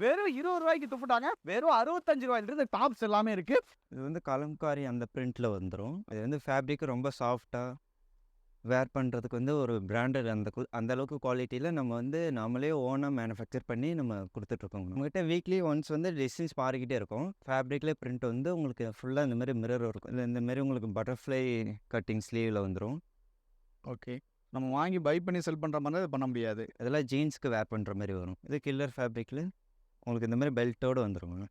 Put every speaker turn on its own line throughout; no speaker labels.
வெறும் 20 ரூபாய்க்கு துப்பட்டாங்க. வெறும் 65 ரூபாயிலிருந்து டாப்ஸ் எல்லாமே இருக்கு.
இது வந்து கலம்காரி அந்த பிரிண்ட்ல வந்துரும். இது வந்து ஃபேப்ரிக் ரொம்ப சாஃப்ட்டா வேர் பண்ணுறதுக்கு வந்து ஒரு பிராண்டட் அந்த அளவுக்கு குவாலிட்டியில் நம்ம வந்து நாமளே ஓனாக மேனுஃபேக்சர் பண்ணி நம்ம கொடுத்துட்ருக்கோங்க. உங்கள்கிட்ட வீக்லி ஒன்ஸ் வந்து டிசைன்ஸ் மாறிக்கிட்டே இருக்கும். ஃபேப்ரிக்லேயே பிரிண்ட் வந்து உங்களுக்கு ஃபுல்லாக இந்த மாதிரி மிரர் இருக்கும். இல்லை இந்த மாதிரி உங்களுக்கு பட்டர்ஃப்ளை கட்டிங் ஸ்லீவில் வந்துடும்.
ஓகே. நம்ம வாங்கி பை பண்ணி செல் பண்ணுற மாதிரி அது பண்ண முடியாது.
இதெல்லாம் ஜீன்ஸ்க்கு வேர் பண்ணுற மாதிரி வரும். இது கில்லர் ஃபேப்ரிக்கில் உங்களுக்கு இந்த மாதிரி பெல்ட்டோடு வந்துருங்க.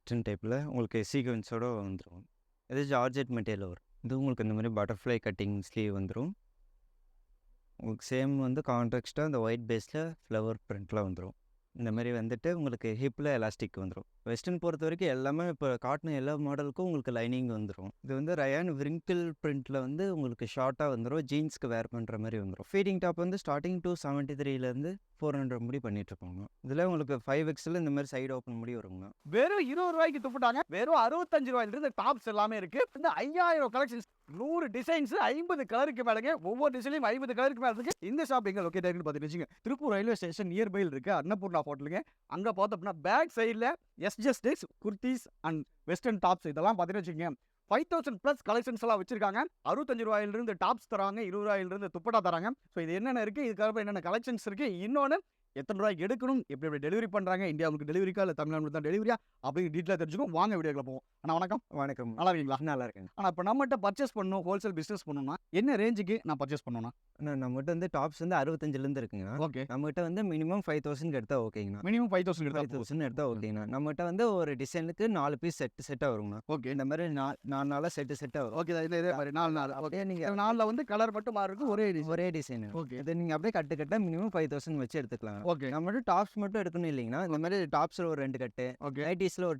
டின் டைப்பில் உங்களுக்கு சீக்வன்ஸோடு வந்துடும். இது ஜார்ஜெட் மெட்டீரியல் வரும். இது உங்களுக்கு இந்த மாதிரி பட்டர்ஃப்ளை கட்டிங் ஸ்லீவ் வந்துடும். உங்களுக்கு சேம் வந்து கான்ட்ராக்ஸ்ட்டாக அந்த ஒயிட் பேஸில் ஃப்ளவர் பிரிண்ட்லாம் வந்துடும். இந்த மாதிரி வந்துட்டு உங்களுக்கு ஹிப்பில் எலாஸ்டிக் வந்துடும். வெஸ்டர்ன் பொறுத்த வரைக்கும் எல்லாமே இப்போ காட்டின எல்லா மாடலுக்கும் உங்களுக்கு லைனிங் வந்துடும். இது வந்து ரயான் விரிங்கிள் பிரிண்ட்டில் வந்து உங்களுக்கு ஷார்ட்டாக வந்துடும். ஜீன்ஸ்க்கு வேர் பண்ணுற மாதிரி வந்துடும். ஃபீடிங் டாப் வந்து ஸ்டார்டிங் 273 400 முடி பண்ணிட்டுருக்கோங்க. இதில் உங்களுக்கு 5XL இந்த மாதிரி சைடு ஓப்பன் முடி வருங்க.
வெறும் 20 ரூபாய்க்கு துப்பட்டாங்க. வெறும் 65 ரூபாயிலிருந்து டாப்ஸ் எல்லாமே இருக்கு. இந்த 5000 கலெக்ஷன்ஸ், 100 டிசைன்ஸ், 50 கலருக்கு மேலங்க. ஒவ்வொரு டிசைன்லையும் 50 கலருக்கு மேல இருக்கு. இந்த ஷாப் எங்க லொக்கேட் ஆகிருக்கு பார்த்துட்டு திருப்பூர் ரயில்வே ஸ்டேஷன் நியர்பையில் இருக்கு. அன்னபூர்ணா ஹோட்டலுங்க. அங்கே பார்த்தோம்னா பேக் சைடில் SGS Tex, kurtis and western tops இதெல்லாம் பார்த்துட்டு வச்சுக்கோங்க. 5000 ப்ளஸ் கலெக்ஷன்ஸ் எல்லாம் வச்சிருக்காங்க. 65 ரூபாயிலிருந்து டாப்ஸ் தராங்க, 20 ரூபாயிலிருந்து துப்பட்டா தராங்க. ஸோ இது என்னென்ன இருக்கு, இதுக்காக என்னென்ன கலெக்ஷன்ஸ் இருக்கு, இன்னொன்று எத்தனை ரூபாய்க்கு எடுக்கணும், எப்படி டெலிவரி பண்ணுறாங்க, இந்தியாவுக்கு டெலிவரிக்கா இல்லை தமிழ்நாடு தான் டெலிவரியா அப்படின்னு டீட்டெயிலாக தெரிஞ்சுக்கும். வாங்க வீடியோக்குள்ள போவோம். அண்ணா வணக்கம்.
வணக்கம்.
நல்லா இருக்கீங்களா?
நல்லா இருக்கேன்.
ஆனால் இப்போ நம்மகிட்ட பர்ச்சேஸ் பண்ணணும், ஹோல்சேல் பிஸ்னஸ் பண்ணணும்னா என்ன ரேஞ்சுக்கு நான் பர்ச்சேஸ் பண்ணணும்னா?
நம்மகிட்ட வந்து டாப்ஸ் வந்து 65லேருந்து இருக்குங்க.
ஓகே.
நம்மகிட்ட வந்து மினிமம் 5000 எடுத்தால் ஓகேங்கண்ணா.
மினிமம் 5000 எடுத்தா
5000 எடுத்தால் ஓகேங்கண்ணா. நம்மகிட்ட வந்து ஒரு டிசைனுக்கு 4 பீஸ் செட்டாக வருங்கண்ணா.
ஓகே.
இந்த மாதிரி 4 நாளாக செட்டாக வரும்.
ஓகே. இதே மாதிரி 4 நாள். ஓகே.
அப்படியே நீங்கள்
நாளில் வந்து கலர் மட்டும் மாறி இருக்கும். ஒரே
டிசைன்.
ஓகே.
இது நீங்கள் அப்படியே கட்டாக மினிமம் 5000 வச்சு எடுத்துக்கலாம்.
ஓகே.
நம்மகிட்ட டாப்ஸ் மட்டும் எடுக்கணும் இல்லைங்கண்ணா. இந்த மாதிரி டாப்ஸில் ஒரு 2 கட்டு,
ஓகே.
நைட்டிஸில் ஒரு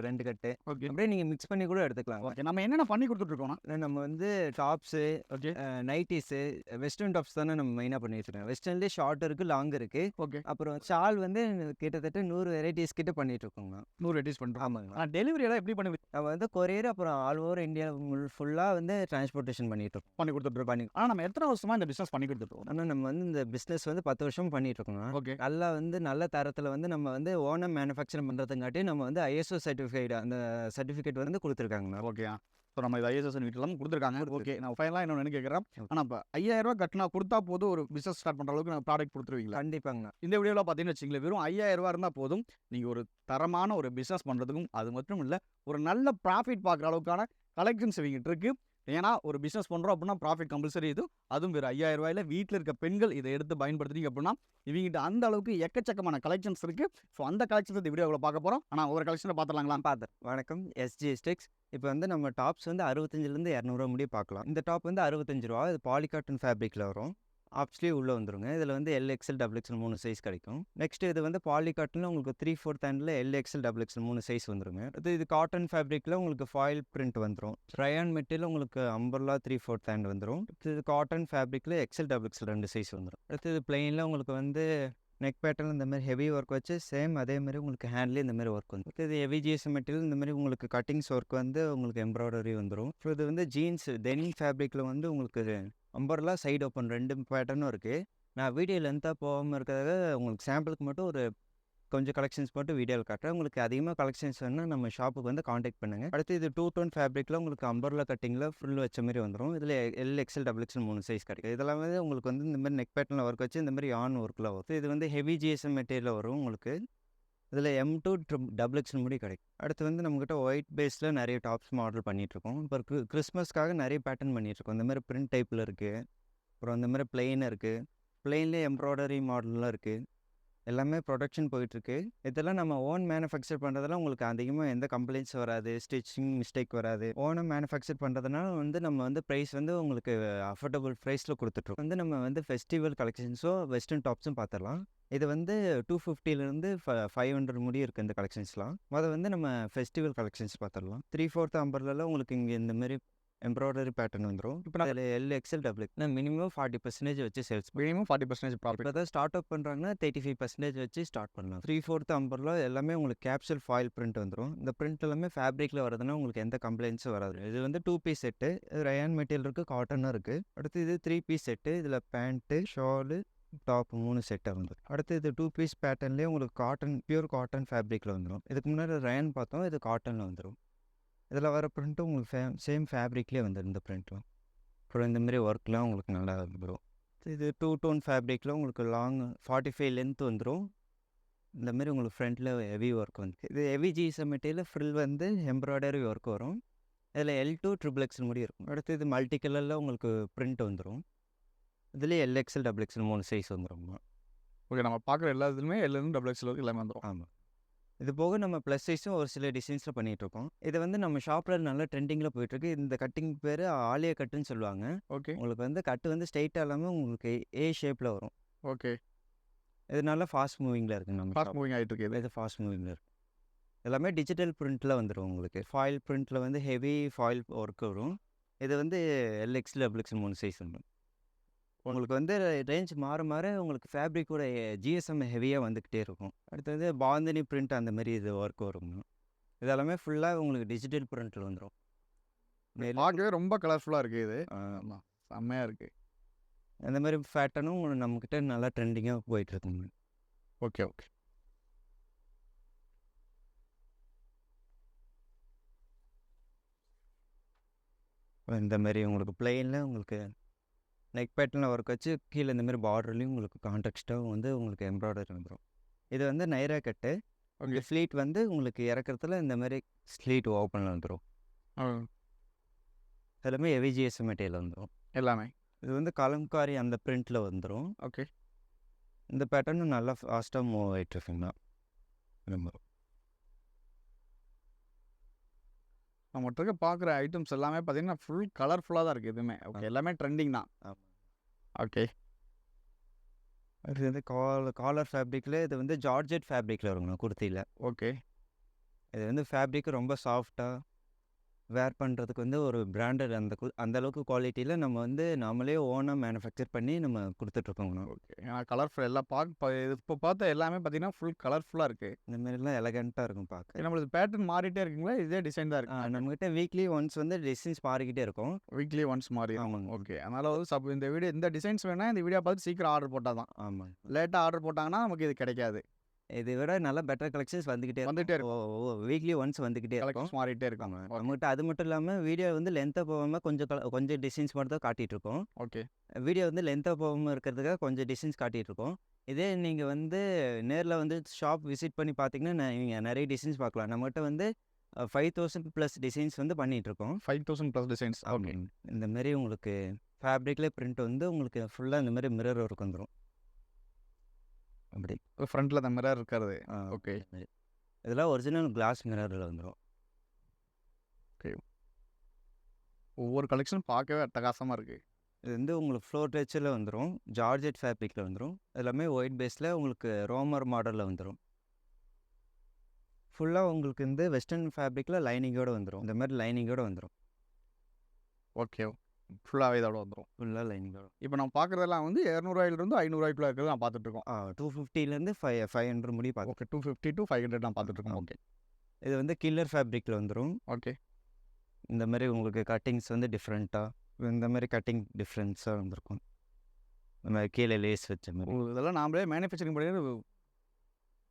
2 கட்டு,
ஓகே.
அப்படியே நீங்கள் மிக்ஸ் பண்ணி கூட எடுத்துக்கலாம்.
ஓகே. நம்ம என்னென்ன பண்ணி கொடுத்துட்ருக்கோம்னா?
நம்ம வந்து tops,
okay,
nighties, western tops தானே நம்ம மெயினாக பண்ணிட்டு இருக்கோம். வெஸ்டர்ன்லேயே ஷார்ட் இருக்குது, லாங் இருக்குது.
ஓகே.
அப்புறம் ஷால் வந்து கிட்டத்தட்ட 100 வெரைட்டிஸ் கிட்ட பண்ணிட்டு இருக்கோங்க.
100 வெரைட்டிஸ் பண்ணுறோம்.
ஆமாங்க.
ஆனால் டெலிவரி எல்லாம் எப்படி பண்ணி
நம்ம வந்து கொரியர் அப்புறம் ஆல் ஓவர் இந்தியா ஃபுல்லாக வந்து டிரான்ஸ்போர்ட்டேஷன் பண்ணிட்டு இருக்கோம்.
பண்ணி கொடுத்துட்ருக்கோம்? ஆனால் நம்ம எத்தனை வருஷமா இந்த பிஸ்னஸ் பண்ணி கொடுத்துட்ருக்கோம்?
ஆனால் நம்ம வந்து இந்த பிஸ்னஸ் வந்து 10 வருஷம் பண்ணிட்டு இருக்கோங்க.
ஓகே.
நல்லா வந்து நல்ல தரத்தில் வந்து நம்ம வந்து ஓனாக மேனுஃபேக்சர் பண்ணுறதுங்காட்டி நம்ம வந்து ISO சர்டிஃபைடு அந்த சர்டிஃபிகேட் வந்து கொடுத்துருக்காங்கண்ணா.
ஓகே. ஸோ நம்ம இது ISO வீட்டெல்லாம் கொடுத்துருக்காங்க. ஓகே. நான் ஃபைனலாக இன்னொன்று கேட்குறேன். ஆனால் இப்போ 5000 ரூபா கட்டினா கொடுத்தா போதும், ஒரு பிஸ்னஸ் ஸ்டார்ட் பண்ணுற அளவுக்கு நான் ப்ராடக்ட் கொடுத்துருவீங்களா?
கண்டிப்பாங்கண்ணா.
இந்த வீடியோவில் பார்த்தீங்கன்னு வச்சுங்களேன், வெறும் 5000 ரூபா இருந்தால் போதும், நீங்கள் ஒரு தரமான ஒரு பிஸ்னஸ் பண்ணுறதுக்கும் அது மட்டும் இல்லை, ஒரு நல்ல ப்ராஃபிட் பார்க்குற அளவுக்கான கலெக்ஷன்ஸ் இவங்ககிட்ட இருக்குது. ஏன்னா ஒரு பிஸ்னஸ் பண்ணுறோம் அப்படின்னா ப்ராஃபிட் கம்பல்சரி. இது அதுவும் வெறும் 5000 ரூபாயில் வீட்டில் இருக்க பெண்கள் இதை எடுத்து பயன்படுத்துறீங்க அப்படின்னா இவங்ககிட்ட அந்த அளவுக்கு எக்கச்சக்கமான கலெக்ஷன்ஸ் இருக்குது. ஸோ அந்த கலெக்ஷன்ஸ் இந்த வீடியோவில் பார்க்க போகிறோம். ஆனால் ஒரு கலெக்ஷனை பார்த்துலாங்களா?
வணக்கம். SGS Tex. இப்போ வந்து நம்ம டாப்ஸ் வந்து 65லேருந்து 200 முடிய பார்க்கலாம். இந்த டாப் வந்து 65 ரூபா. இது பாலிகாட்டன் ஃபேப்ரிக்கில் வரும். ஆப் ஸ்லீவ் உள்ளே வந்துருங்க. இதில் வந்து LXL XXL 3 சைஸ் கிடைக்கும். நெக்ஸ்ட் இது வந்து பாலிகாட்டனில் உங்களுக்கு 3/4 ஹேண்டில் LXL XXL 3 சைஸ் வந்துருங்க. இது காட்டன் ஃபேப்ரிக்கில் உங்களுக்கு ஃபாயில் பிரிண்ட் வந்துடும். ரயான் மெட்டீரியல் உங்களுக்கு அம்பர்லா 3/4 ஹேண்ட் வந்துடும். இது காட்டன் ஃபேப்ரிக்கில் XL XXL 2 சைஸ் வந்துடும். அடுத்து இது பிளெயினில் உங்களுக்கு வந்து நெக் பேட்டர்ன் இந்த மாதிரி ஹெவி ஒர்க் வச்சு சேம் அதே மாதிரி உங்களுக்கு ஹேண்ட்லேயே இந்த மாதிரி ஒர்க் வந்து இது ஹெவி GSM மெட்டீரியல். இந்த மாதிரி உங்களுக்கு கட்டிங்ஸ் ஒர்க் வந்து உங்களுக்கு எம்ப்ராய்டரி வந்துடும். ஸோ இது வந்து ஜீன்ஸ் டெனிம் ஃபேப்ரிக்கில் வந்து உங்களுக்கு அம்பர்லா சைடு ஓப்பன் 2 பேட்டர்னும் இருக்குது. நான் வீடியோ லென்த்தாக போகாமல் இருக்கிறத உங்களுக்கு சாம்பிளுக்கு மட்டும் ஒரு கொஞ்சம் கலெக்ஷன்ஸ் மட்டும் வீடியோவில் காட்டுறேன். உங்களுக்கு அதிகமாக கலெக்ஷன்ஸ் வேணுன்னா நம்ம ஷாப்புக்கு வந்து காண்டாக்ட் பண்ணுங்கள். அடுத்து இது 2 டோன் ஃபேப்ரிக்கில் உங்களுக்கு அம்பர்லா கட்டிங்கில் ஃபுல் வச்ச மாதிரி வந்துடும். இதில் LXL XXL 3 சைஸ் கிடைக்கும். இதெல்லாம் வந்து உங்களுக்கு வந்து இந்த மாதிரி நெக் பேட்டர்னில் ஒர்க் வச்சு இந்த மாதிரி ஆன் ஒர்க்கில் வரும். இது வந்து ஹெவி GSM மெட்டீரியலில் வரும். உங்களுக்கு இதில் M2 XXL முடி கிடைக்கும். அடுத்து வந்து நம்மக்கிட்ட ஒயிட் பேஸில் நிறைய டாப்ஸ் மாடல் பண்ணிகிட்ருக்கோம். இப்போ கிறிஸ்மஸ்க்காக நிறைய பேட்டர்ன் பண்ணிகிட்ருக்கோம். இந்த மாதிரி பிரிண்ட் டைப்பில் இருக்குது. அப்புறம் இந்த மாதிரி பிளெயின் இருக்குது. பிளெயின்லேயே எம்ப்ராய்டரி மாடல்லாம் இருக்குது. எல்லாமே ப்ரொடக்ஷன் போயிட்டுருக்கு. இதெல்லாம் நம்ம ஓன் மேனுஃபேக்சர் பண்ணுறதெல்லாம் உங்களுக்கு அதிகமாக எந்த கம்ப்ளைண்ட்ஸ் வராது, ஸ்டிச்சிங் மிஸ்டேக் வராது. ஓனாக மேனுஃபேக்சர் பண்ணுறதுனால வந்து நம்ம வந்து ப்ரைஸ் வந்து உங்களுக்கு அஃபோர்டபுள் ப்ரைஸில் கொடுத்துட்ருக்கோம். வந்து நம்ம வந்து ஃபெஸ்டிவல் கலெக்ஷன்ஸோ வெஸ்டர்ன் டாப்ஸும் பார்த்துடலாம். இது வந்து 250லேருந்து 500 முடி இருக்குது இந்த கலெக்ஷன்ஸ்லாம். அதை வந்து நம்ம ஃபெஸ்டிவல் கலெக்ஷன்ஸ் பார்த்துடலாம். 3/4 அம்பர்லாம் உங்களுக்கு இங்கே இந்த மாதிரி எம்ப்ராய்டரி பேட்டர்ன் வந்துடும். இப்போ நான் LXL XXL மினிமம் 40% வச்சு சேல்ஸ்.
Minimum 40% profit.
இப்போ தான் ஸ்டார்ட் அப் பண்ணுறாங்கன்னா 35% வச்சு ஸ்டார்ட் பண்ணலாம். 3/4 அம்பர்லாம் எல்லாமே உங்களுக்கு கேப்சூல் ஃபாயில் பிரிண்ட் வந்துடும். இந்த பிரிண்ட் எல்லாமே ஃபேப்ரிக்கில் வரதுன்னா உங்களுக்கு எந்த கம்ப்ளைண்ட்ஸும் வராது. இது வந்து 2 பீஸ் செட்டு. ரயான் மெட்டீரியல் இருக்குது, காட்டனும் இருக்குது. அடுத்து இது 3 பீஸ் செட்டு. இதில் பேண்ட்டு, ஷாலு, டாப் 3 செட்டாக வந்துடும். அடுத்து இது 2 பீஸ் பேட்டர்ன்லேயே உங்களுக்கு காட்டன், பியூர் காட்டன் ஃபேப்ரிக்கில் வந்துடும். இதுக்கு முன்னாடி ரயான் பார்த்தோம், இது காட்டனில் வந்துடும். இதில் வர பிரிண்ட்டும் உங்களுக்கு சேம் ஃபேப்ரிக்லேயே வந்துடும். இந்த பிரிண்ட்டும் அப்புறம் இந்தமாரி ஒர்க்லாம் உங்களுக்கு நல்லா வந்துடும். இது 2 டோன் ஃபேப்ரிக்கில் உங்களுக்கு லாங் 45 லென்த் வந்துடும். இந்தமாரி உங்களுக்கு ஃப்ரண்ட்டில் ஹெவி ஒர்க் வந்து இது ஹெவி ஜிஎஸ்எம் மெட்டீரியல் ஃப்ரில் வந்து எம்ப்ராய்டரி ஒர்க் வரும். இதில் L2 XXL முடி இருக்கும். அடுத்து இது மல்டி கலரில் உங்களுக்கு பிரிண்ட் வந்துடும். இதுலேயே LXL XXL 3 சைஸ் வந்துடும்.
ஓகே, நம்ம பார்க்குற எல்லா இதுலையுமே எல்லேருந்து XXL வரைக்கும் எல்லாமே வந்துடும்.
ஆமாம். இது போக நம்ம ப்ளஸ் சைஸும் ஒரு சில டிசைன்ஸில் பண்ணிகிட்ருக்கோம். இது வந்து நம்ம ஷாப்பில் நல்ல ட்ரெண்டிங்கில் போயிட்டுருக்கு. இந்த கட்டிங் பேர் ஆலியா கட்டுன்னு சொல்லுவாங்க.
ஓகே
உங்களுக்கு வந்து கட்டு வந்து ஸ்ட்ரைட்டாக இல்லாமல் உங்களுக்கு ஏ ஷேப்பில் வரும்.
ஓகே,
இது நல்லா ஃபாஸ்ட் மூவிங்கில் இருக்குது. நம்ம
ஃபாஸ்ட் மூவிங் ஆகிட்டு இருக்கு.
இது ஃபாஸ்ட் மூவிங்கில் இருக்குது. எல்லாமே டிஜிட்டல் பிரிண்ட்டில் வந்துடும். உங்களுக்கு ஃபாயில் பிரிண்ட்டில் வந்து ஹெவி ஃபாயில் ஒர்க் வரும். இது வந்து LXL XXL 3 சைஸ் வந்துடும். உங்களுக்கு வந்து ரேஞ்ச் மாற மாற உங்களுக்கு ஃபேப்ரிக்கோட ஜிஎஸ்எம் ஹெவியாக வந்துக்கிட்டே இருக்கும். அடுத்து வந்து பாந்தினி பிரிண்ட் அந்தமாரி இது ஒர்க் வரும். இதெல்லாமே ஃபுல்லாக உங்களுக்கு டிஜிட்டல் பிரிண்ட்டில் வந்துடும்.
பார்க்கவே ரொம்ப கலர்ஃபுல்லாக இருக்குது. இது ஆமாம், செம்மையாக இருக்குது.
அந்த மாதிரி பேட்டர்னும் நம்மக்கிட்ட நல்லா ட்ரெண்டிங்காக போயிட்டுருக்குங்க.
ஓகே ஓகே,
இந்தமாரி உங்களுக்கு பிளெயினில் உங்களுக்கு நெக் பேட்டர்னில் ஒர்க் வச்சு கீழே இந்தமாரி பார்டர்லேயும் உங்களுக்கு கான்ட்ராக்ஸ்ட்டாக வந்து உங்களுக்கு எம்ப்ராய்டரி வந்துடும். இது வந்து நைரா கட்டு. இந்த ஸ்லீட் வந்து உங்களுக்கு இறக்குறதுல இந்தமாரி ஸ்லீட் ஓப்பனில் வந்துடும். எல்லாமே ஹெவி ஜிஎஸ்எம் மெட்டீரியல் வந்துடும்.
எல்லாமே
இது வந்து கலம்காரி அந்த பிரிண்ட்டில் வந்துடும்.
ஓகே,
இந்த பேட்டர்னும் நல்லா ஃபாஸ்ட்டாக மூவ் ஆகிட்டுருக்குங்கண்ணா.
நம்மகிட்ட இருக்க பார்க்குற ஐட்டம்ஸ் எல்லாமே பார்த்தீங்கன்னா ஃபுல் கலர்ஃபுல்லாக தான் இருக்குது. எதுவுமே ஓகே, எல்லாமே ட்ரெண்டிங் தான்.
ஆமாம்.
ஓகே,
இது வந்து காலர் ஃபேப்ரிக்கில் இது வந்து ஜார்ஜெட் ஃபேப்ரிக்கில் வருங்கண்ணா குர்த்தியில்.
ஓகே,
இது வந்து ஃபேப்ரிக் ரொம்ப சாஃப்டாக வேர் பண்ணுறதுக்கு வந்து ஒரு பிராண்டட் அந்த அளவுக்கு குவாலிட்டியில் நம்ம வந்து நம்மளே ஓனாக மேனுஃபேக்சர் பண்ணி நம்ம கொடுத்துட்ருக்கோங்கண்ணா.
ஓகே, ஏன்னா கலர்ஃபுல் எல்லாம் இப்போ பார்த்த எல்லாமே பார்த்தீங்கன்னா ஃபுல் கலர்ஃபுல்லாக இருக்குது.
இந்த மாதிரிலாம் எலகண்ட்டாக இருக்கும் பார்க்க.
நம்மளுக்கு பேட்டர்ன் மாறிட்டே இருக்குங்களா? இதே டிசைன் தான் இருக்கு.
நம்மகிட்ட வீக்லி ஒன்ஸ் வந்து டிசைன்ஸ் மாறிக்கிட்டே இருக்கும்.
வீக்லி ஒன்ஸ் மாறி.
ஆமாங்க.
ஓகே, அதனால் வந்து இந்த டிசைன்ஸ் வேணால் இந்த வீடியோ பார்த்து சீக்கிரம் ஆர்டர் போட்டால் தான்.
ஆமாம்.
லேட்டாக ஆர்டர் போட்டாங்கன்னா நமக்கு இது கிடைக்காது.
இதை விட நல்லா பெட்டர் கலெக்ஷன்ஸ் வந்துக்கிட்டே
இருக்கும்.
வீக்லி ஒன்ஸ் வந்துக்கிட்டே இருக்கும்.
கலெக்ஷன்ஸ் மாறிட்டே இருக்காங்க.
நம்மகிட்ட அது மட்டும் இல்லாமல் வீடியோ வந்து லென்த்தாக போகாமல் கொஞ்சம் டிசைன்ஸ் மட்டும் தான் காட்டிகிட்ருக்கோம்.
ஓகே,
வீடியோ வந்து லென்த்தாக போகாமல் இருக்கிறதுக்காக கொஞ்சம் டிசைன்ஸ் காட்டிகிட்ருக்கோம். இதே நீங்கள் வந்து நேரில் வந்து ஷாப் விசிட் பண்ணி பார்த்தீங்கன்னா நீங்கள் நிறைய டிசைன்ஸ் பார்க்கலாம். நம்மகிட்ட வந்து 5000 ப்ளஸ் டிசைன்ஸ் வந்து பண்ணிகிட்ருக்கோம்.
5000 ப்ளஸ் டிசைன்ஸ். ஓகே,
இந்தமாரி உங்களுக்கு ஃபேப்ரிக்லேயே பிரிண்ட் வந்து உங்களுக்கு ஃபுல்லாக இந்தமாரி மிரர் ஒர்க் வந்துடும். அப்படி
ஃப்ரண்ட்டில் அந்த மிரர் இருக்கிறது. ஓகே,
இதெல்லாம் ஒரிஜினல் கிளாஸ் மிரரில் வந்துடும்.
ஓகே, ஒவ்வொரு கலெக்ஷனும் பார்க்கவே அட்டகாசமாக இருக்குது.
இது வந்து உங்களுக்கு ஃப்ளோர் டச்சில் வந்துடும். ஜார்ஜெட் ஃபேப்ரிக்கில் வந்துடும். எல்லாமே ஒயிட் பேஸில் உங்களுக்கு ரோமர் மாடலில் வந்துடும். ஃபுல்லாக உங்களுக்கு இந்த வெஸ்டர்ன் ஃபேப்ரிக்கில் லைனிங்கோடு வந்துடும். இந்த மாதிரி லைனிங்கோடு வந்துடும்.
ஓகே, ஃபுல்லாகவே இதோட வந்துடும்.
ஃபுல்லாக லைனிங்கோட.
இப்போ நம்ம பார்க்குறதெல்லாம் வந்து 200 500 இருக்கிறது நான் பார்த்துட்ருக்கோம்.
250 500 முடி பார்த்து.
ஓகே, 250 to 500 நான் பார்த்துட்ருக்கோம். ஓகே,
இது வந்து கில்லர் ஃபேப்ரிக்கில் வந்துடும்.
ஓகே,
இந்த மாதிரி உங்களுக்கு கட்டிங்ஸ் வந்து டிஃப்ரெண்ட்டாக இந்த மாதிரி கட்டிங் டிஃப்ரென்ஸாக வந்திருக்கும். இந்த மாதிரி கீழே லேஸ் வச்ச மாதிரி
இதெல்லாம் நாமளே மேனுஃபேக்சரிங் பண்ணி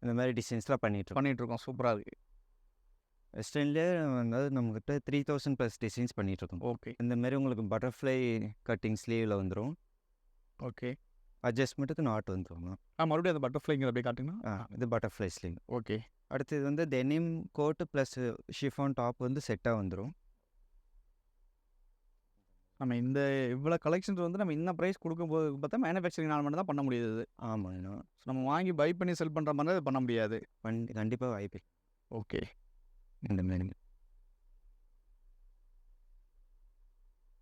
இந்த மாதிரி டிசைன்ஸ்லாம்
பண்ணிகிட்ருக்கோம். சூப்பராக இருக்குது.
வெஸ்டர்ன்லேயே வந்து நம்மக்கிட்ட 3000 ப்ளஸ் டிசைன்ஸ் பண்ணிகிட்ருக்கோம்.
ஓகே,
இந்த மாதிரி உங்களுக்கு பட்டர்ஃப்ளை கட்டிங் ஸ்லீவில் வந்துடும்.
ஓகே,
அட்ஜஸ்ட்மெண்ட்டுக்கு நாட் வந்துடும்.
மறுபடியும் அந்த பட்டர்ஃப்ளைங்கிற அப்படியே காட்டுங்கன்னா
இது பட்டர்ஃப்ளை ஸ்லீவ்.
ஓகே,
அடுத்து இது வந்து டெனிம் கோட்டு ப்ளஸ் ஷிஃபான் டாப் வந்து செட்டாக வந்துடும்.
நம்ம இந்த இவ்வளோ கலெக்ஷன்ஸ் வந்து நம்ம இந்த ப்ரைஸ் கொடுக்கும்போது பார்த்தா மேனுஃபேக்சரிங் நாள் மட்டும் தான் பண்ண முடியுது.
ஆமாங்கண்ணா.
நம்ம வாங்கி பை பண்ணி செல் பண்ணுற மாதிரி அது பண்ண முடியாது.
கண்டிப்பாக வாய்ப்பு.
ஓகே,
இந்த மாதிரி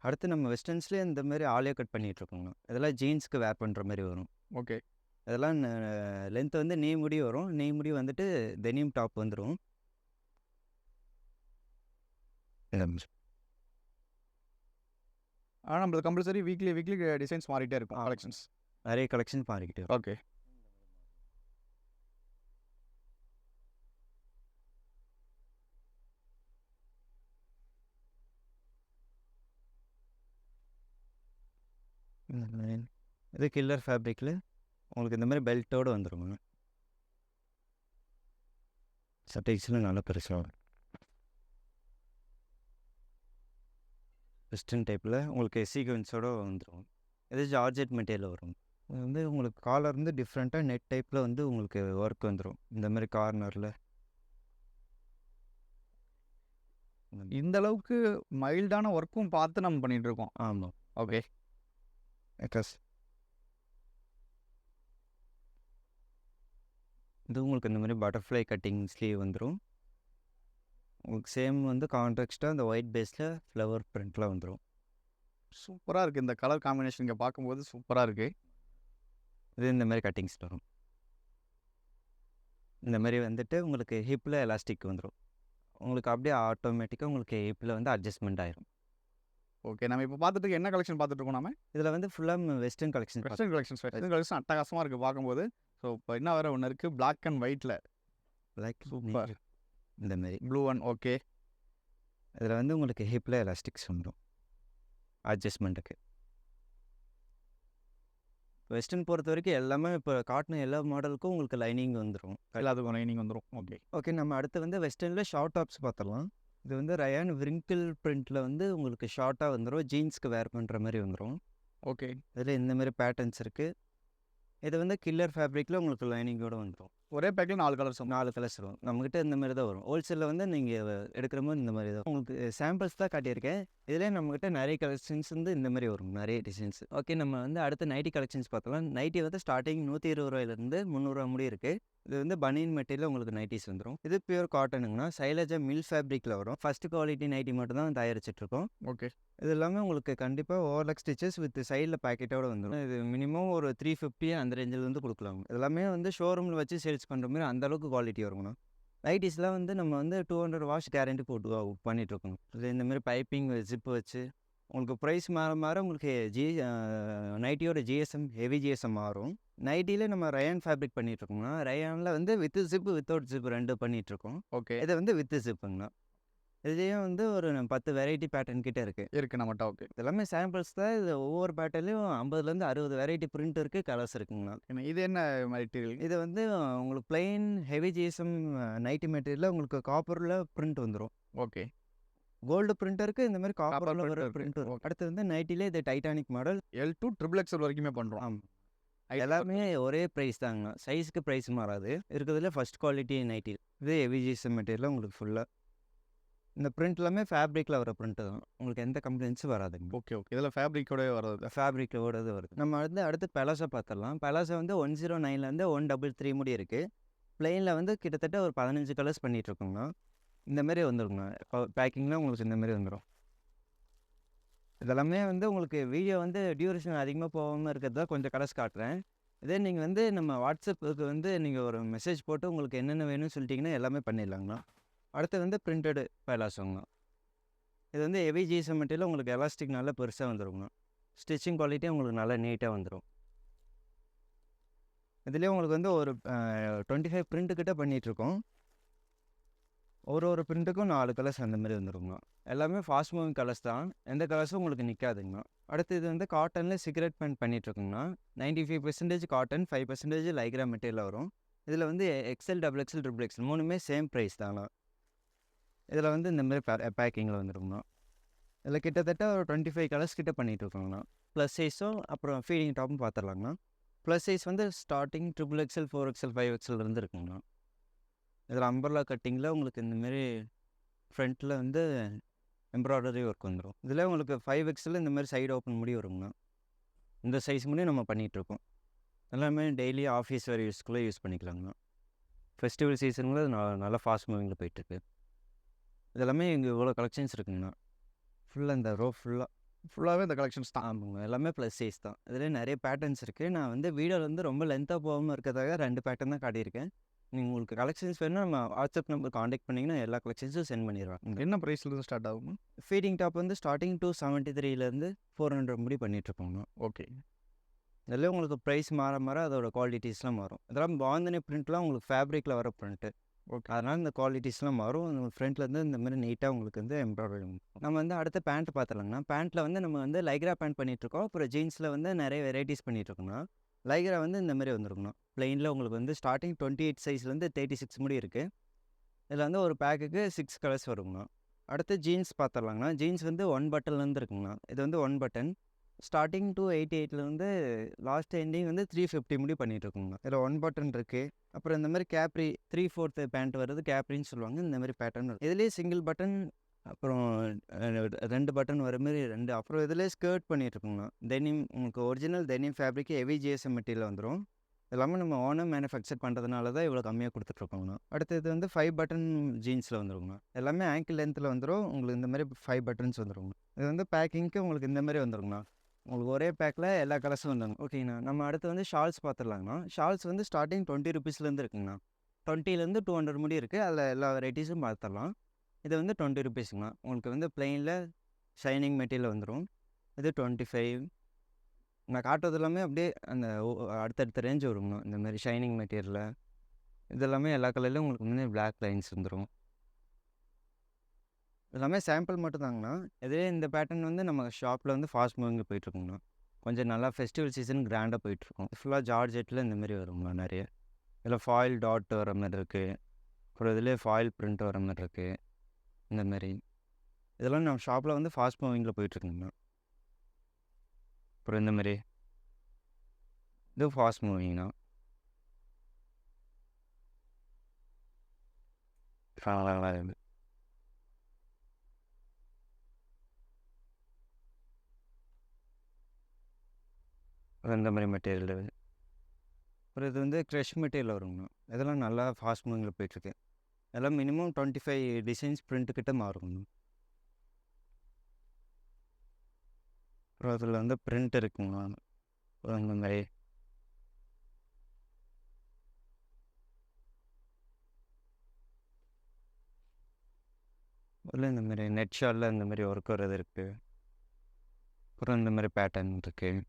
அடுத்து நம்ம வெஸ்டர்ன்ஸ்லேயே இந்த மாதிரி ஆலியா கட் பண்ணிகிட்ருக்கோங்க. இதெல்லாம் ஜீன்ஸ்க்கு வேர் பண்ணுற மாதிரி வரும்.
ஓகே,
இதெல்லாம் லென்த் வந்து நீ முடி வரும். நீ முடி வந்துட்டு டெனிம் டாப் வந்துடும்.
ஆனால் நம்மளுக்கு கம்பல்சரி வீக்லி டிசைன்ஸ் மாறிட்டே இருக்கும். கலெக்ஷன்ஸ்
நிறைய கலெக்ஷன்ஸ் மாறிக்கிட்டே இருக்கும்.
ஓகே,
இது கில்லர் ஃபேப்ரிக்கில் உங்களுக்கு இந்த மாதிரி பெல்ட்டோடு வந்துருங்க. சட்டைஸ்லாம் நல்லா பெருசாக வரும். வெஸ்டர்ன் டைப்பில் உங்களுக்கு சீக்வென்ஸோடு வந்துடும். இது ஜார்ஜெட் மெட்டீரியல் வரும். இது வந்து உங்களுக்கு காலர் வந்து டிஃப்ரெண்ட்டாக நெட் டைப்பில் வந்து உங்களுக்கு ஒர்க் வந்துடும். இந்த மாதிரி கார்னரில்
இந்த அளவுக்கு மைல்டான ஒர்க்கும் பார்த்து நம்ம பண்ணிட்டு இருக்கோம்.
ஆமாம்.
ஓகே.
எக்கஸ் இது உங்களுக்கு இந்த மாதிரி பட்டர்ஃப்ளை கட்டிங் ஸ்லீவ் வந்துடும். உங்களுக்கு சேம் வந்து கான்ட்ராக்ஸ்ட்டாக அந்த ஒயிட் பேஸில் ஃப்ளவர் பிரிண்ட்லாம் வந்துடும்.
சூப்பராக இருக்குது. இந்த கலர் காம்பினேஷன் இங்கே பார்க்கும்போது சூப்பராக இருக்குது.
இது இந்த மாதிரி கட்டிங்ஸ் வரும். இந்த மாதிரி வந்துட்டு உங்களுக்கு ஹிப்பில் எலாஸ்டிக் வந்துடும். உங்களுக்கு அப்படியே ஆட்டோமேட்டிக்காக உங்களுக்கு ஹிப்பில் வந்து அட்ஜஸ்ட்மெண்ட் ஆயிரும்.
ஓகே. நம்ம இப்போ பார்த்துட்டு என்ன கலெக்ஷன் பார்த்துட்டு இருக்கோம்? நம்ம
இதில் வந்து ஃபுல்லாக வெஸ்டர்ன் கலெக்ஷன்.
வெஸ்டர்ன் கலெக்ஷன் அட்டகாசமாக இருக்குது பார்க்கும்போது. ஸோ இப்போ என்ன வேறு ஒன்று இருக்குது, பிளாக் அண்ட் ஒயிட்டில்.
Like
super.
இந்த மாதிரி
ப்ளூ ஒன். ஓகே.
இதில் வந்து உங்களுக்கு ஹிப்பில் எலாஸ்டிக்ஸ் வந்துடும் அட்ஜஸ்ட்மெண்ட்டுக்கு. வெஸ்டர்ன் பொறுத்த வரைக்கும் எல்லாமே இப்போ காட்டின எல்லா மாடலுக்கும் உங்களுக்கு லைனிங் வந்துடும்.
எல்லாத்துக்கும் லைனிங் வந்துடும். ஓகே.
ஓகே. நம்ம அடுத்து வந்து வெஸ்டர்னில் ஷார்ட் டாப்ஸ் பார்த்துடலாம். இது வந்து ரயான் விரிங்கிள் பிரிண்ட்டில் வந்து உங்களுக்கு ஷார்ட்டாக வந்துடும். ஜீன்ஸ்க்கு வேர் பண்ணுற மாதிரி வந்துடும்.
ஓகே.
இதில் இந்த மாதிரி பேட்டர்ன்ஸ் இருக்குது. இது வந்து கில்லர் ஃபேப்ரிக்கில் உங்களுக்கு லைனிங்கோடு வந்துடும்.
ஒரே பேக்கில் 4 கலர்ஸ்
4 கலர்ஸ் வரும். நம்மக்கிட்ட இந்த மாதிரி தான் வரும். ஹோல்சேலில் வந்து நீங்கள் எடுக்கிற மாதிரி இந்த மாதிரி தான். உங்களுக்கு சாம்பிள்ஸ் தான் காட்டியிருக்கேன். இதிலே நம்மக்கிட்ட நிறைய கலெக்ஷன்ஸ் வந்து இந்த மாதிரி வரும், நிறைய டிசைன்ஸ். ஓகே. நம்ம வந்து அடுத்த நைட்டி கலெக்ஷன்ஸ் பார்த்தலாம். நைட்டி வந்து ஸ்டார்டிங் 120 ரூபாயிலேருந்து 300 ரூபா முடி இருக்குது. இது வந்து பனியன் மெட்டீரியல் உங்களுக்கு நைட்டிஸ் வந்துடும். இது பியூர் காட்டனுங்கன்னா சைலஜா மில் ஃபேப்ரிக்கில் வரும். ஃபஸ்ட்டு குவாலிட்டி நைட்டி மட்டும் தான் தயாரிச்சிட்ருக்கோம்.
ஓகே.
இது எல்லாமே உங்களுக்கு கண்டிப்பாக ஓவர்லாக் ஸ்டிச்சஸ் வித் சைடில் பேக்கெட்டோடு வந்துடும். இது மினிமம் ஒரு 350 அந்த ரேஞ்சிலேருந்து கொடுக்கலாம். எல்லாமே வந்து ஷோரூமில் வச்சு சேல்ஸ் பண்ணுற மாதிரி அந்தளவுக்கு குவாலிட்டி வருங்கண்ணா. நைட்டிஸ்லாம் வந்து நம்ம வந்து 200 வாஷ் கேரண்டி போட்டு பண்ணிகிட்ருக்கோம். இது இந்தமாரி பைப்பிங் ஜிப்பு வச்சு உங்களுக்கு ப்ரைஸ் மாற மாற உங்களுக்கு நைட்டியோட ஜிஎஸ்எம் ஹெவி ஜிஎஸ்எம் மாறும். நைட்டியில் நம்ம ரயான் ஃபேப்ரிக் பண்ணிகிட்ருக்கோம்னா ரயானில் வந்து வித் ஜிப்பு வித்தவுட் ஜிப்பு 2 பண்ணிகிட்ருக்கோம்.
ஓகே.
இதை வந்து வித் ஜிப்புங்கண்ணா. இதுலேயும் வந்து ஒரு 10 வெரைட்டி பேட்டர்ன் கிட்டே இருக்குது
நம்மகிட்ட. ஓகே.
இதெல்லாமே சாம்பிள்ஸ் தான். இது ஒவ்வொரு பேட்டர்லையும் 50லேருந்து 60 வெரைட்டி பிரிண்ட் இருக்குது, கலர்ஸ் இருக்குங்கண்ணா.
இது என்ன மெட்டீரியல்?
இது வந்து உங்களுக்கு பிளெயின் ஹெவி ஜிஎஸ்எம் நைட்டி மெட்டீரியலில் உங்களுக்கு காப்பரில் பிரிண்ட் வந்துடும்.
ஓகே.
கோல்டு பிரிண்ட் இருக்குது, இந்த மாதிரி காப்பரில் வர பிரிண்ட் வரும். அடுத்து வந்து நைட்டிலே இது Titanic model
L to XXL வரைக்குமே பண்ணுறோம்.
ஆமாம். எல்லாமே ஒரே ப்ரைஸ் தாங்கண்ணா. சைஸுக்கு ப்ரைஸ் மாறாது. இருக்கிறதுல ஃபஸ்ட் குவாலிட்டி நைட்டி. இது ஹெவி ஜிஎஸ்எம் மெட்டீரியல் உங்களுக்கு ஃபுல்லாக இந்த பிரிண்ட் எல்லாமே ஃபேப்ரிக்கில் வர பிரிண்ட்டு தான். உங்களுக்கு எந்த கம்ப்ளைண்ட்ஸும் வராதுங்க.
ஓகே. ஓகே. இதில் ஃபேப்ரிக்கோட வர்றது.
ஃபேப்ரிக்கோடது வருது. நம்ம அடுத்து பெலாசா பார்த்துடலாம். பெலாசா வந்து 109லேருந்து 133 முடி இருக்குது. பிளெயினில் வந்து கிட்டத்தட்ட ஒரு 15 கலர்ஸ் பண்ணிகிட்ருக்கோங்கண்ணா. இந்த மாதிரி வந்துருங்கண்ணா. பேக்கிங்கில் உங்களுக்கு இந்த மாதிரி வந்துடும். இதெல்லாமே வந்து உங்களுக்கு வீடியோ வந்து டியூரேஷன் அதிகமாக போகாமல் இருக்கிறது தான் கொஞ்சம் கலர்ஸ் காட்டுறேன். இதே நீங்கள் வந்து நம்ம வாட்ஸ்அப்புக்கு வந்து நீங்கள் ஒரு மெசேஜ் போட்டு உங்களுக்கு என்னென்ன வேணும்னு சொல்லிட்டிங்கன்னா எல்லாமே பண்ணிடலாங்கண்ணா. அடுத்து வந்து பிரிண்டடு பெலாசோங்கண்ணா. இது வந்து ஹெவி ஜிஎஸ்எம் மெட்டீரியல் உங்களுக்கு எலாஸ்டிக் நல்லா பெருசாக வந்துருங்கண்ணா. ஸ்டிச்சிங் குவாலிட்டி உங்களுக்கு நல்லா நீட்டாக வந்துடும். இதுலேயே உங்களுக்கு வந்து ஒரு 25 பிரிண்ட்டுக்கிட்ட பண்ணிகிட்ருக்கோம். ஒரு பிரிண்ட்டுக்கும் 4 கலர்ஸ் அந்த மாதிரி வந்துருங்கண்ணா. எல்லாமே ஃபாஸ்ட் மூவிங் கலர்ஸ் தான். எந்த கலர்ஸும் உங்களுக்கு நிற்காதுங்கண்ணா. அடுத்து இது வந்து காட்டனில் சிகரெட் பேண்ட் பண்ணிகிட்ருக்குங்கண்ணா. 95% காட்டன், 5% லைக்ரா மெட்டீரியல் வரும். இதில் வந்து XL, XXL, XXL 3மே சேம் ப்ரைஸ் தாங்கண்ணா. இதில் வந்து இந்த மாதிரி பேக்கிங்கில் வந்துருங்கண்ணா. இதில் கிட்டத்தட்ட ஒரு 25 கலர்ஸ் கிட்ட பண்ணிகிட்ருக்கோங்கண்ணா. ப்ளஸ் சைஸும் அப்புறம் ஃபீடிங் டாப்பும் பார்த்துடலாங்கண்ணா. ப்ளஸ் சைஸ் வந்து ஸ்டார்டிங் XXL, 4XL, 5XL இருந்து இருக்குங்கண்ணா. இதில் அம்பர்லா கட்டிங்கில் உங்களுக்கு இந்தமாரி ஃப்ரண்ட்டில் வந்து எம்ப்ராய்டரி ஒர்க் வந்துடும். இதில் உங்களுக்கு 5XL இந்த மாதிரி சைடு ஓப்பன் முடி வருங்கண்ணா. இந்த சைஸ் முடியும் நம்ம பண்ணிகிட்ருக்கோம். எல்லாமே டெய்லி ஆஃபீஸ் வேர் யூஸ்க்குள்ளே யூஸ் பண்ணிக்கலாங்கண்ணா. ஃபெஸ்டிவல் சீசனில் அது நல்லா ஃபாஸ்ட் மூவிங்கில் போயிட்டுருக்கு. இதெல்லாமே இங்கே இவ்வளோ கலெக்ஷன்ஸ் இருக்குங்கண்ணா. ஃபுல்லாக இந்த ரோ ஃபுல்லாகவே இந்த கலெக்ஷன்ஸ் தான். ஆமாங்க. எல்லாமே ப்ளஸ் சைஸ் தான். இதில் நிறைய பேட்டர்ன்ஸ் இருக்குது. நான் வந்து வீடியோவில் வந்து ரொம்ப லென்த்தாக போகாமல் இருக்கிறதாக 2 பேட்டர்ன் தான் காட்டியிருக்கேன். நீங்கள் உங்களுக்கு கலெக்ஷன்ஸ் வேணும்னா நம்ம வாட்ஸ்அப் நம்பர் காண்டாக்ட் பண்ணிங்கன்னா எல்லா கலெக்ஷன்ஸும் சென்ட் பண்ணிடுவாங்க.
என்ன ப்ரைஸ்லேருந்து ஸ்டார்ட் ஆகும்?
ஃபீடிங் டாப் வந்து ஸ்டார்டிங் 273லேருந்து 400 முடி பண்ணிகிட்ருக்கோங்கண்ணா.
ஓகே.
இதில் உங்களுக்கு ப்ரைஸ் மாற அதோட குவாலிட்டிஸ்லாம் மாறும். இதெல்லாம் பாந்தனி பிரிண்ட்லாம் உங்களுக்கு ஃபேப்ரிக்கில் வர பிரிண்ட்டு. ஓகே. அதனால் இந்த குவாலிட்டிஸ்லாம் மாறும். ஃப்ரண்ட்லேருந்து இந்த மாதிரி நீட்டாக உங்களுக்கு வந்து எம்ப்ராய்டரி. நம்ம வந்து அடுத்த பேண்ட் பார்த்துலாங்கண்ணா. பேண்ட்டில் வந்து நம்ம வந்து லைக்ரா பேண்ட் பண்ணிகிட்ருக்கோம். அப்புறம் ஜீன்ஸில் வந்து நிறைய வெரைட்டிஸ் பண்ணிகிட்ருக்கோங்கண்ணா. லைக்ரா வந்து இந்த மாதிரி வந்துருங்கண்ணா. ப்ளெயினில் உங்களுக்கு வந்து ஸ்டார்டிங் 28 சைஸ்லேருந்து 36 முடி இருக்குது. இதில் வந்து ஒரு பேக்குக்கு 6 கலர்ஸ் வருங்கண்ணா. அடுத்து ஜீன்ஸ் பார்த்துடலாங்கண்ணா. ஜீன்ஸ் வந்து 1 பட்டன்லேருந்து இருக்குங்கண்ணா. இது வந்து 1 பட்டன் ஸ்டார்டிங் 288லேருந்து லாஸ்ட் எண்டிங் வந்து 350 முடி பண்ணிகிட்ருக்குங்கண்ணா. இதில் 1 பட்டன் இருக்குது. அப்புறம் இந்த மாதிரி கேப்ரி 3/4 பேண்ட் வருது, கேப்ரின்னு சொல்லுவாங்க. இந்த மாதிரி பேட்டர்ன் வருது. இதுலேயே சிங்கிள் பட்டன், அப்புறம் 2 பட்டன் வர மாதிரி 2. அப்புறம் இதுலேயே ஸ்கர்ட் பண்ணிகிட்ருக்குங்கண்ணா. டெனிம் உங்களுக்கு original denim fabric heavy GSM material வந்துடும். எல்லாமே நம்ம ஓனாக மேனுஃபேக்சர் பண்ணுறதுனால தான் இவ்வளோ கம்மியாக கொடுத்துட்ருக்கோங்கண்ணா. அடுத்து இது வந்து 5 பட்டன் ஜீன்ஸில் வந்துருங்கண்ணா. எல்லாமே ஆங்கிள் லென்த்தில் வந்துடும். உங்களுக்கு இந்த மாதிரி 5 பட்டன்ஸ் வந்துருங்கண்ணா. இது வந்து பேக்கிங்க்கு உங்களுக்கு இந்த மாதிரி வந்துருங்கண்ணா. உங்களுக்கு ஒரே பேக்கில் எல்லா கலர்ஸும் வந்துடும். ஓகேங்கண்ணா. நம்ம அடுத்து வந்து ஷால்ஸ் பார்த்துடலாங்கண்ணா. ஷால்ஸ் வந்து ஸ்டார்டிங் 20 ருபீஸ்லேருந்து இருக்குங்கண்ணா. 20லேருந்து 200 முடி இருக்குது. அதில் எல்லா வெரைட்டிஸும் பார்த்துடலாம். இது வந்து 20 ருபீஸுங்கண்ணா. உங்களுக்கு வந்து ப்ளெயினில் ஷைனிங் மெட்டீரியல் வந்துடும். இது 25. நான் காட்டுறது எல்லாமே அப்படியே அந்த அடுத்தடுத்த ரேஞ்ச் வருங்கண்ணா. இந்த மாதிரி ஷைனிங் மெட்டீரியலில் இது எல்லாமே எல்லா கலர்லையும் உங்களுக்கு வந்து பிளாக் லைன்ஸ் வந்துடும். எல்லாமே சாம்பிள் மட்டும் தாங்கண்ணா. இதே இந்த பேட்டர்ன் வந்து நம்ம ஷாப்பில் வந்து ஃபாஸ்ட் மூவிங்கில் போயிட்டுருக்குங்கண்ணா. கொஞ்சம் நல்லா ஃபெஸ்டிவல் சீசன் கிராண்டாக போயிட்டுருக்கும். ஃபுல்லாக ஜார்ஜெட்டில் இந்த மாதிரி வருங்கண்ணா நிறைய. இதில் ஃபாயில் டாட் வர மாதிரி இருக்குது. அப்புறம் இதிலே ஃபாயில் பிரிண்ட் வர மாதிரி இருக்குது. இந்த மாதிரி இதெல்லாம் நம்ம ஷாப்பில் வந்து ஃபாஸ்ட் மூவிங்கில் போயிட்டுருக்குங்கண்ணா. அப்புறம் இந்த மாதிரி இது ஃபாஸ்ட் மூவிங்ண்ணா. இந்த மாதிரி மெட்டீரியல். அப்புறம் இது வந்து க்ரஷ் மெட்டீரியல் வருங்கண்ணா. இதெல்லாம் நல்லா ஃபாஸ்ட் மூவிங்கில் போயிட்டுருக்கு. எல்லாம் மினிமம் 25 டிசைன்ஸ் பிரிண்ட்டுக்கிட்ட மாறுங்கண்ணா. அப்புறம் அதில் வந்து பிரிண்ட் இருக்குங்கண்ணா. இந்த மாதிரி அதில் இந்த மாதிரி நெட் ஷாலில் இந்த மாதிரி ஒர்க் வர்றது இருக்குது. அப்புறம் இந்த மாதிரி பேட்டர்ன் இருக்குது.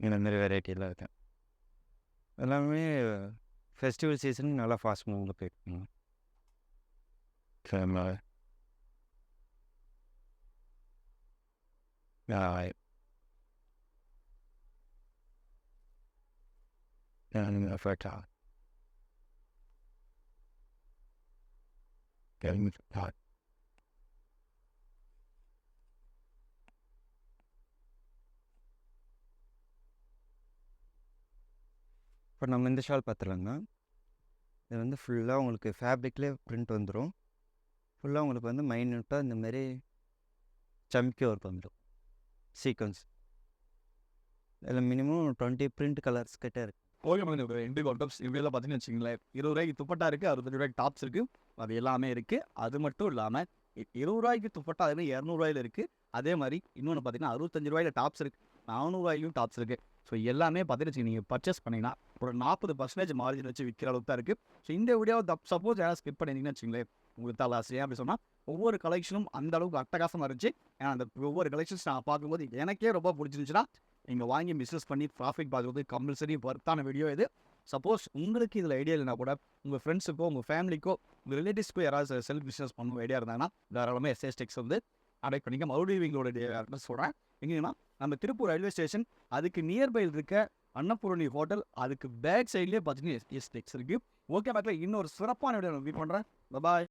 இந்த மாதிரி வெரைட்டியெல்லாம் இருக்கு. எல்லாமே ஃபெஸ்டிவல் சீசன் நல்லா ஃபாஸ்ட் மூவிங்கில் போயிருக்குங்க. இப்போ நம்ம இந்த ஷால் பார்த்துலாங்கண்ணா. இது வந்து ஃபுல்லாக உங்களுக்கு ஃபேப்ரிக்லேயே பிரிண்ட் வந்துடும். ஃபுல்லாக உங்களுக்கு வந்து மைன்யூட்டாக இந்த மாதிரி சம்கி ஒர்க் வந்துடும், சீக்வன்ஸ். இதில் மினிமம் 20 பிரிண்ட் கலர்ஸ் கிட்ட இருக்குது.
Okay ma'am. இந்த ரெண்டு கான்டெப்ட்ஸ் இவையெல்லாம் பார்த்தீங்கன்னு வச்சுங்களேன், 20 ரூபாய்க்கு துப்பட்டா இருக்குது, 65 ரூபாய்க்கு டாப்ஸ் இருக்குது. அது எல்லாமே இருக்குது. அது மட்டும் இல்லாமல் 20 ரூபாய்க்கு துப்பட்டா அது 200 ரூபாயில் இருக்குது. அதே மாதிரி இன்னொன்று பார்த்தீங்கன்னா 65 ரூபாயில் டாப்ஸ் இருக்குது, 400 ரூபாயிலும் டாப்ஸ் இருக்குது. ஸோ எல்லாமே பார்த்துட்டு நீங்கள் பர்ச்சேஸ் பண்ணிங்கன்னா ஒரு 40% மார்ஜின் வச்சு விற்கிற அளவுக்கு தான் இருக்குது. ஸோ இந்த வீடியோவை சப்போஸ் யாராவது ஸ்கிப் பண்ணியிருந்தீங்கன்னு வச்சுங்களேன், உங்களுக்கு தலாசையாக அப்படி சொன்னால் ஒவ்வொரு கலெக்ஷனும் அந்த அளவுக்கு அட்டகாசமாக இருந்துச்சு. ஏன்னா அந்த ஒவ்வொரு கலெக்ஷன்ஸ் நான் பார்க்கும்போது எனக்கே ரொம்ப பிடிச்சிருந்துச்சுன்னா நீங்கள் வாங்கி பிஸ்னஸ் பண்ணி ப்ராஃபிட் பார்க்குறது கம்பல்சரி ஒர்த்தான வீடியோ இது. சப்போஸ் உங்களுக்கு இதில் ஐடியா இல்லைனா கூட உங்கள் ஃப்ரெண்ட்ஸுக்கோ உங்கள் ஃபேமிலிக்கோ உங்கள் ரிலேட்டிவ்ஸ்க்கோ யாராவது செல்ஃப் பிஸ்னஸ் பண்ணணும் ஐடியா இருந்தாங்கன்னா தாராளமாக SGS Tex வந்து அடைக் பண்ணிக்க. மறுபடியும் இவங்களோட அட்ரஸ் சொல்கிறேன். எங்கன்னா நம்ம திருப்பூர் ரயில்வே ஸ்டேஷன் அதுக்கு நியர்பையில் இருக்க அன்னபூரணி ஹோட்டல், அதுக்கு பேக் சைட்லேயே பார்த்தீங்கன்னா SGS Tex இருக்குது. ஓகே, பார்க்கல இன்னொரு சிறப்பான வீடியோ நான் மீட் பண்ணுறேன். பாய்.